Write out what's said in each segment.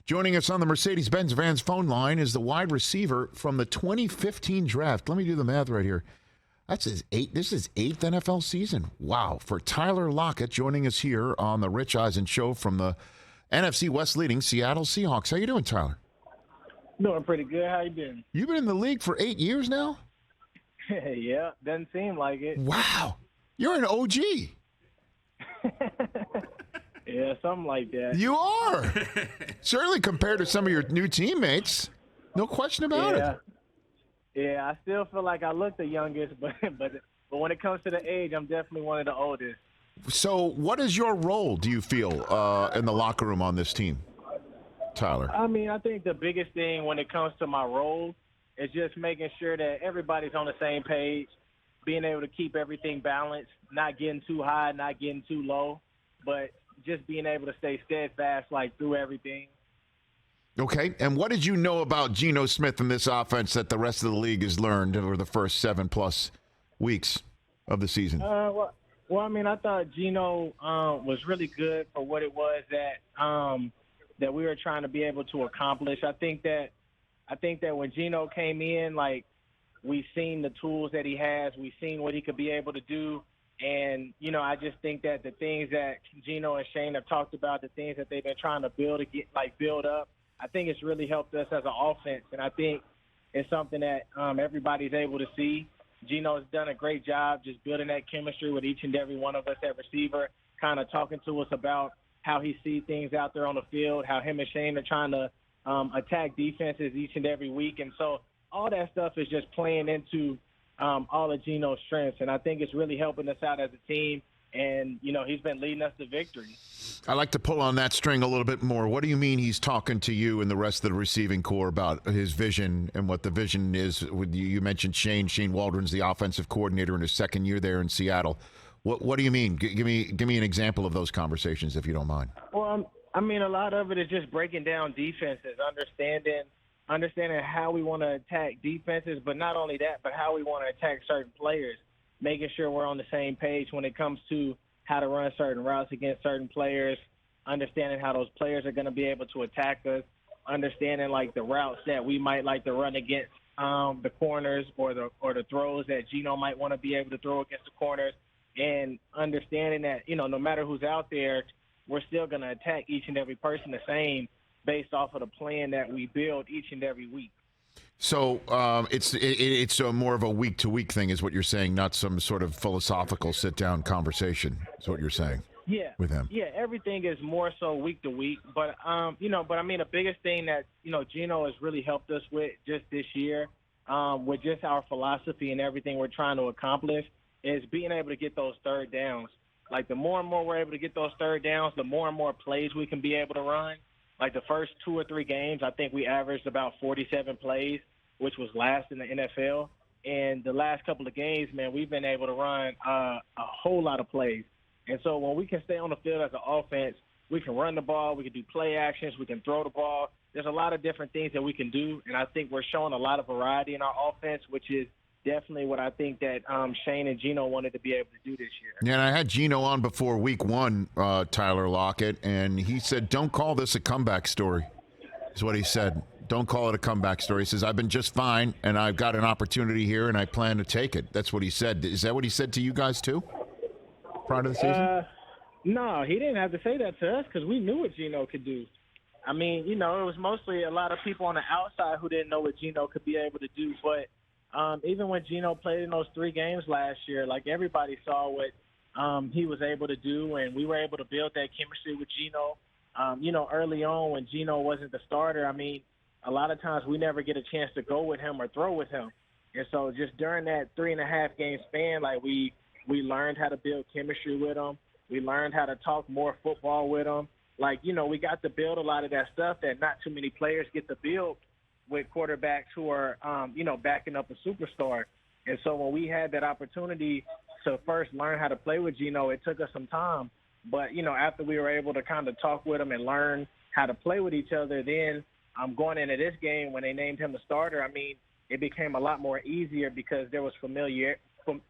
Joining us on the Mercedes-Benz Vans phone line is the wide receiver from the 2015 draft. Let me do the math right here. That's his eighth. This is eighth NFL season. Wow. For Tyler Lockett joining us here on the Rich Eisen Show from the NFC West leading Seattle Seahawks. How you doing, Tyler? Doing pretty good. How you been? You've been in the league for 8 years now? Yeah, doesn't seem like it. Wow. You're an OG. Yeah, something like that. You are. Certainly compared to some of your new teammates. No question about it. Yeah, I still feel like I look the youngest, but when it comes to the age, I'm definitely one of the oldest. So what is your role, do you feel, in the locker room on this team, Tyler? I mean, I think the biggest thing when it comes to my role is just making sure that everybody's on the same page, being able to keep everything balanced, not getting too high, not getting too low, but just being able to stay steadfast through everything. Okay, and what did you know about Geno Smith in this offense that the rest of the league has learned over the first 7+ weeks of the season? Well, I mean, I thought Geno was really good for what it was that we were trying to be able to accomplish. I think that when Geno came in, we've seen the tools that he has, we've seen what he could be able to do. And, I just think that the things that Geno and Shane have talked about, the things that they've been trying to build up, I think it's really helped us as an offense. And I think it's something that everybody's able to see. Geno's done a great job just building that chemistry with each and every one of us at receiver, kind of talking to us about how he sees things out there on the field, how him and Shane are trying to attack defenses each and every week. And so all that stuff is just playing into all of Geno's strengths, and I think it's really helping us out as a team, and, he's been leading us to victory. I'd like to pull on that string a little bit more. What do you mean he's talking to you and the rest of the receiving corps about his vision and what the vision is? You mentioned Shane Waldron's the offensive coordinator in his second year there in Seattle. What do you mean? Give me an example of those conversations, if you don't mind. Well, I mean, a lot of it is just breaking down defenses, understanding how we want to attack defenses, but not only that, but how we want to attack certain players, making sure we're on the same page when it comes to how to run certain routes against certain players, understanding how those players are going to be able to attack us, understanding the routes that we might like to run against the corners or the throws that Geno might want to be able to throw against the corners, and understanding that, no matter who's out there, we're still going to attack each and every person the same, based off of the plan that we build each and every week. So it's more of a week-to-week thing is what you're saying, not some sort of philosophical sit-down conversation is what you're saying. Yeah. With him. Yeah, everything is more so week-to-week. But, I mean, the biggest thing that, Geno has really helped us with just this year, with just our philosophy and everything we're trying to accomplish, is being able to get those third downs. The more and more we're able to get those third downs, the more and more plays we can be able to run. The first 2 or 3 games, I think we averaged about 47 plays, which was last in the NFL. And the last couple of games, man, we've been able to run a whole lot of plays. And so when we can stay on the field as an offense, we can run the ball, we can do play actions, we can throw the ball. There's a lot of different things that we can do, and I think we're showing a lot of variety in our offense, which is definitely what I think that Shane and Geno wanted to be able to do this year. Yeah, and I had Geno on before week 1, Tyler Lockett, and he said, don't call this a comeback story, is what he said. Don't call it a comeback story. He says, I've been just fine, and I've got an opportunity here, and I plan to take it. That's what he said. Is that what he said to you guys, too, prior to the season? No, he didn't have to say that to us because we knew what Geno could do. I mean, it was mostly a lot of people on the outside who didn't know what Geno could be able to do, but even when Geno played in those 3 games last year, everybody saw what he was able to do, and we were able to build that chemistry with Geno. Early on when Geno wasn't the starter, I mean, a lot of times we never get a chance to go with him or throw with him. And so just during that 3.5 game span, we learned how to build chemistry with him. We learned how to talk more football with him. We got to build a lot of that stuff that not too many players get to build with quarterbacks who are, backing up a superstar. And so when we had that opportunity to first learn how to play with Geno, it took us some time. But, after we were able to kind of talk with him and learn how to play with each other, then going into this game when they named him the starter, I mean, it became a lot more easier because there was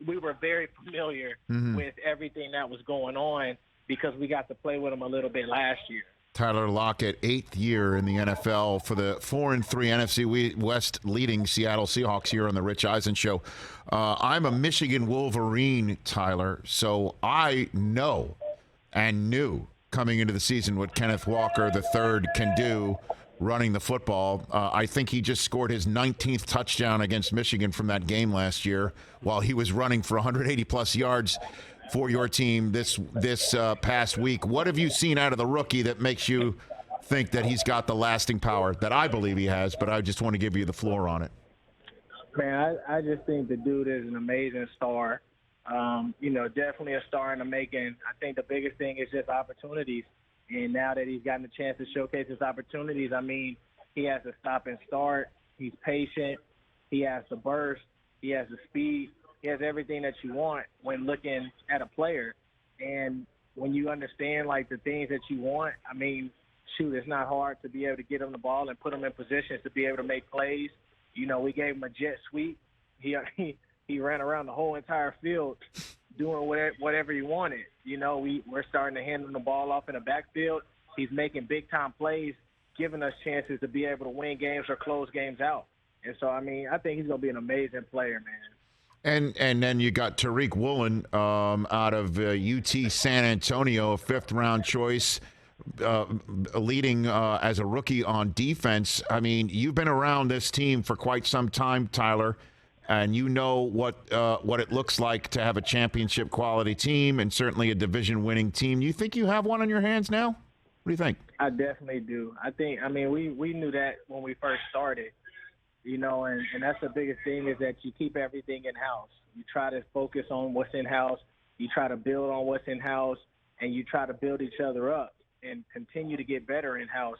we were very familiar with everything that was going on because we got to play with him a little bit last year. Tyler Lockett, 8th year in the NFL for the 4-3 NFC West leading Seattle Seahawks here on the Rich Eisen Show. I'm a Michigan Wolverine, Tyler, so I know and knew coming into the season what Kenneth Walker III can do running the football. I think he just scored his 19th touchdown against Michigan from that game last year while he was running for 180-plus yards for your team this past week. What have you seen out of the rookie that makes you think that he's got the lasting power that I believe he has, but I just want to give you the floor on it? Man, I just think the dude is an amazing star. Definitely a star in the making. I think the biggest thing is just opportunities. And now that he's gotten a chance to showcase his opportunities, I mean, he has to stop and start. He's patient. He has the burst. He has the speed. He has everything that you want when looking at a player. And when you understand, like, the things that you want, I mean, shoot, it's not hard to be able to get him the ball and put him in positions to be able to make plays. We gave him a jet sweep. He ran around the whole entire field doing whatever he wanted. We're starting to hand him the ball off in the backfield. He's making big-time plays, giving us chances to be able to win games or close games out. And so, I mean, I think he's going to be an amazing player, man. And then you got Tariq Woolen out of UT San Antonio, a fifth-round choice, leading as a rookie on defense. I mean, you've been around this team for quite some time, Tyler, and you know what it looks like to have a championship-quality team and certainly a division-winning team. You think you have one on your hands now? What do you think? I definitely do. We knew that when we first started. And that's the biggest thing is that you keep everything in-house. You try to focus on what's in-house. You try to build on what's in-house, and you try to build each other up and continue to get better in-house.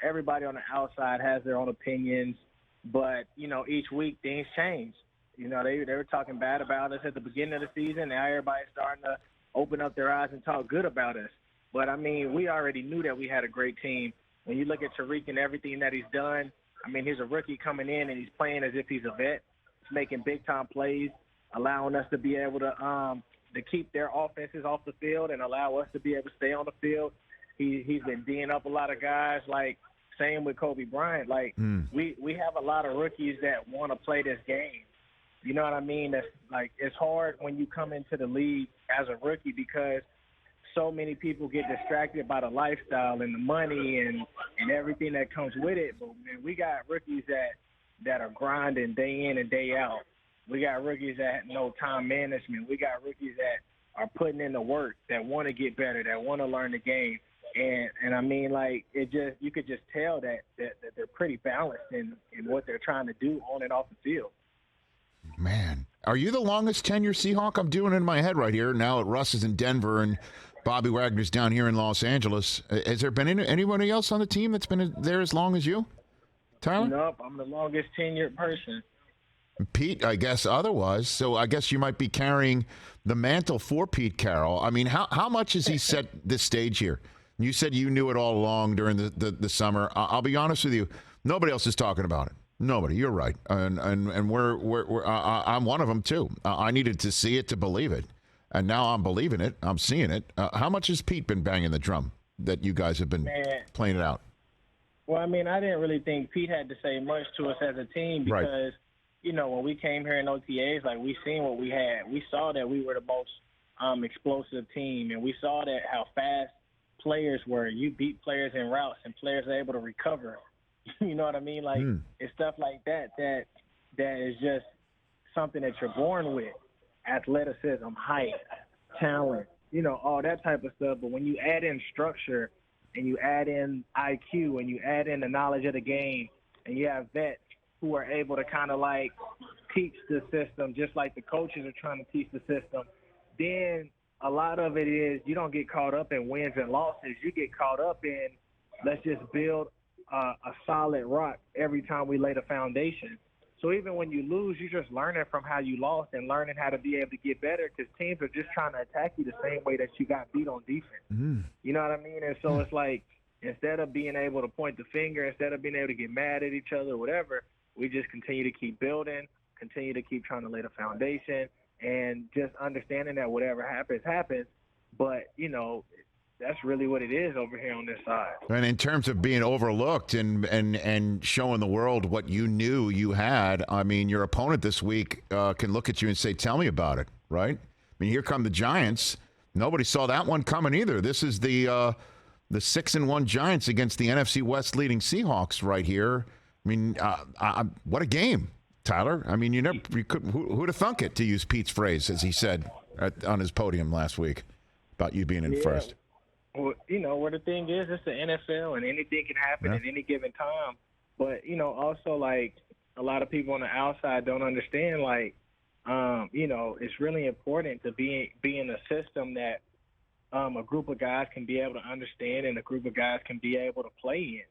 Everybody on the outside has their own opinions, but, each week things change. They were talking bad about us at the beginning of the season. Now everybody's starting to open up their eyes and talk good about us. But, I mean, we already knew that we had a great team. When you look at Tariq and everything that he's done, I mean, he's a rookie coming in, and he's playing as if he's a vet. He's making big-time plays, allowing us to be able to keep their offenses off the field and allow us to be able to stay on the field. He's been D'ing up a lot of guys, like same with Kobe Bryant. Like, we have a lot of rookies that want to play this game. You know what I mean? That's, like, it's hard when you come into the league as a rookie because so many people get distracted by the lifestyle and the money and everything that comes with it. But, man, we got rookies that are grinding day in and day out. We got rookies that know time management. We got rookies that are putting in the work, that want to get better, that want to learn the game. And I mean, like, you could just tell that they're pretty balanced in what they're trying to do on and off the field. Man, are you the longest tenure Seahawk? I'm doing it in my head right here. Now Russ is in Denver and Bobby Wagner's down here in Los Angeles. Has there been anybody else on the team that's been there as long as you, Tyler? Nope, I'm the longest tenured person. Pete, I guess otherwise. So I guess you might be carrying the mantle for Pete Carroll. I mean, how much has he set this stage here? You said you knew it all along during the summer. I'll be honest with you. Nobody else is talking about it. Nobody. You're right. And I'm one of them, too. I needed to see it to believe it. And now I'm believing it. I'm seeing it. How much has Pete been banging the drum that you guys have been playing it out? Well, I mean, I didn't really think Pete had to say much to us as a team because, when we came here in OTAs, like, we seen what we had. We saw that we were the most explosive team, and we saw that how fast players were. You beat players in routes, and players are able to recover. You know what I mean? Like, it's stuff like that is just something that you're born with. Athleticism, height, talent, all that type of stuff. But when you add in structure and you add in IQ and you add in the knowledge of the game and you have vets who are able to kind of like teach the system just like the coaches are trying to teach the system, then a lot of it is you don't get caught up in wins and losses. You get caught up in let's just build a solid rock every time we lay the foundation. So even when you lose, you're just learning from how you lost and learning how to be able to get better because teams are just trying to attack you the same way that you got beat on defense. You know what I mean? And so it's like instead of being able to point the finger, instead of being able to get mad at each other or whatever, we just continue to keep building, continue to keep trying to lay the foundation, and just understanding that whatever happens, happens. But, that's really what it is over here on this side. And in terms of being overlooked and showing the world what you knew you had, I mean, your opponent this week can look at you and say, "Tell me about it," right? I mean, here come the Giants. Nobody saw that one coming either. This is the 6-1 Giants against the NFC West leading Seahawks right here. I mean, what a game, Tyler. I mean, who'd have thunk it, to use Pete's phrase, as he said on his podium last week about you being in first. Well, where the thing is, it's the NFL, and anything can happen at any given time. But, also, like, a lot of people on the outside don't understand, like, it's really important to be in a system that a group of guys can be able to understand and a group of guys can be able to play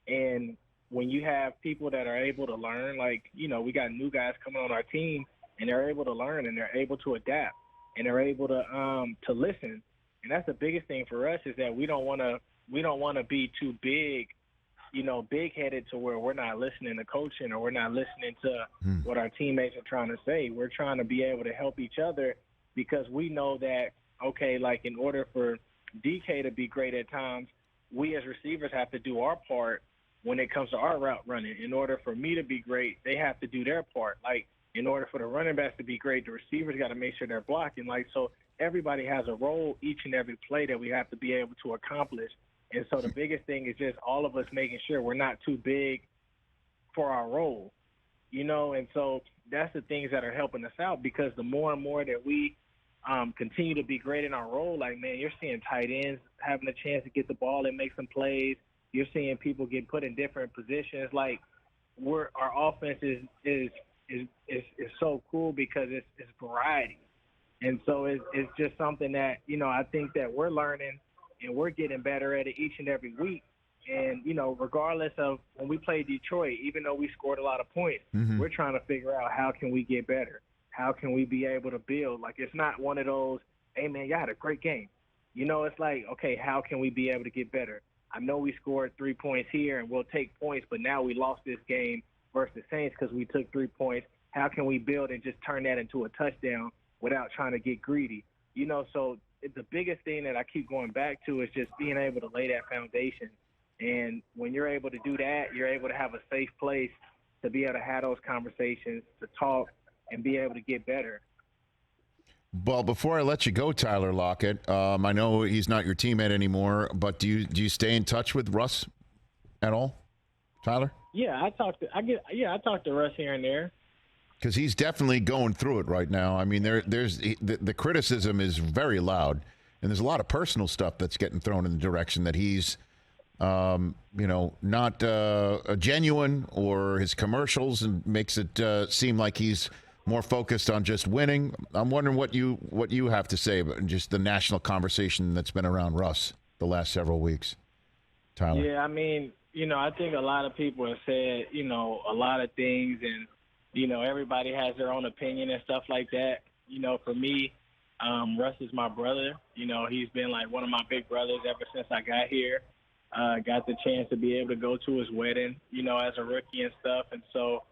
in. And when you have people that are able to learn, like, we got new guys coming on our team, and they're able to learn, and they're able to adapt, and they're able to listen. And that's the biggest thing for us, is that we don't want to be too big, big-headed to where we're not listening to coaching or we're not listening to what our teammates are trying to say. We're trying to be able to help each other because we know that, okay, like in order for DK to be great at times, we as receivers have to do our part when it comes to our route running. In order for me to be great, they have to do their part. Like, in order for the running backs to be great, the receivers got to make sure they're blocking. Like, so everybody has a role each and every play that we have to be able to accomplish. And so the biggest thing is just all of us making sure we're not too big for our role, and so that's the things that are helping us out, because the more and more that we continue to be great in our role, like, man, you're seeing tight ends having a chance to get the ball and make some plays. You're seeing people get put in different positions. Like, our offense is so cool because it's variety. And so it's just something that, I think that we're learning and we're getting better at it each and every week. And, regardless of when we played Detroit, even though we scored a lot of points, we're trying to figure out how can we get better? How can we be able to build? Like, it's not one of those, hey, man, y'all had a great game. It's like, okay, how can we be able to get better? I know we scored 3 points here and we'll take points, but now we lost this game versus the Saints because we took 3 points. How can we build and just turn that into a touchdown without trying to get greedy? So the biggest thing that I keep going back to is just being able to lay that foundation. And when you're able to do that, you're able to have a safe place to be able to have those conversations, to talk, and be able to get better. Well, before I let you go, Tyler Lockett, I know he's not your teammate anymore, but do you stay in touch with Russ at all, Tyler? Yeah, I talk to Russ here and there. Because he's definitely going through it right now. I mean, the criticism is very loud, and there's a lot of personal stuff that's getting thrown in the direction that he's, not genuine, or his commercials, and makes it seem like he's more focused on just winning. I'm wondering what you have to say about just the national conversation that's been around Russ the last several weeks, Tyler. Yeah, I mean, I think a lot of people have said, a lot of things, and everybody has their own opinion and stuff like that. For me, Russ is my brother. He's been like one of my big brothers ever since I got here. Got the chance to be able to go to his wedding, as a rookie and stuff. And so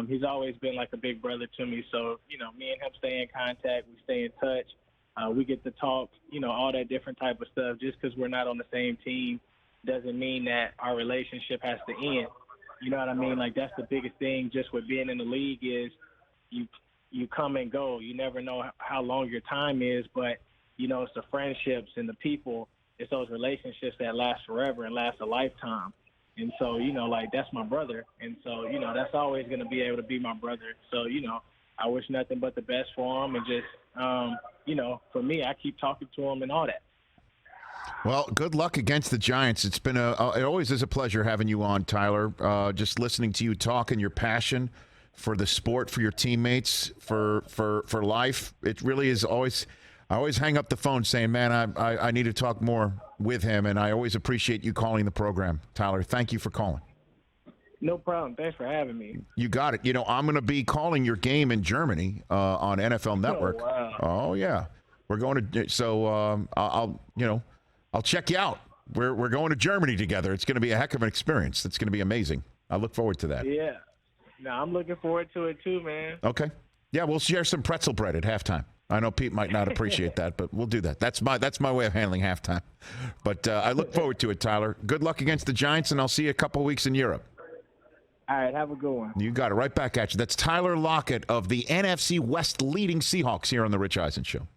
he's always been like a big brother to me. So, me and him stay in contact. We stay in touch. We get to talk, all that different type of stuff. Just because we're not on the same team doesn't mean that our relationship has to end. You know what I mean? Like, that's the biggest thing just with being in the league is you come and go. You never know how long your time is, but, it's the friendships and the people. It's those relationships that last forever and last a lifetime. And so, that's my brother. And so, that's always going to be able to be my brother. So, I wish nothing but the best for him. And just, for me, I keep talking to him and all that. Well, good luck against the Giants. It's been it always is a pleasure having you on, Tyler. Just listening to you talk and your passion for the sport, for your teammates, for life. It really is always. I always hang up the phone saying, "Man, I need to talk more with him," and I always appreciate you calling the program, Tyler. Thank you for calling. No problem. Thanks for having me. You got it. I'm going to be calling your game in Germany on NFL Network. Oh, wow. Oh yeah, we're going to. So I'll check you out. We're going to Germany together. It's going to be a heck of an experience. It's going to be amazing. I look forward to that. Yeah. No, I'm looking forward to it too, man. Okay. Yeah, we'll share some pretzel bread at halftime. I know Pete might not appreciate that, but we'll do that. That's my way of handling halftime. But I look forward to it, Tyler. Good luck against the Giants, and I'll see you a couple weeks in Europe. All right, have a good one. You got it. Right back at you. That's Tyler Lockett of the NFC West leading Seahawks here on the Rich Eisen Show.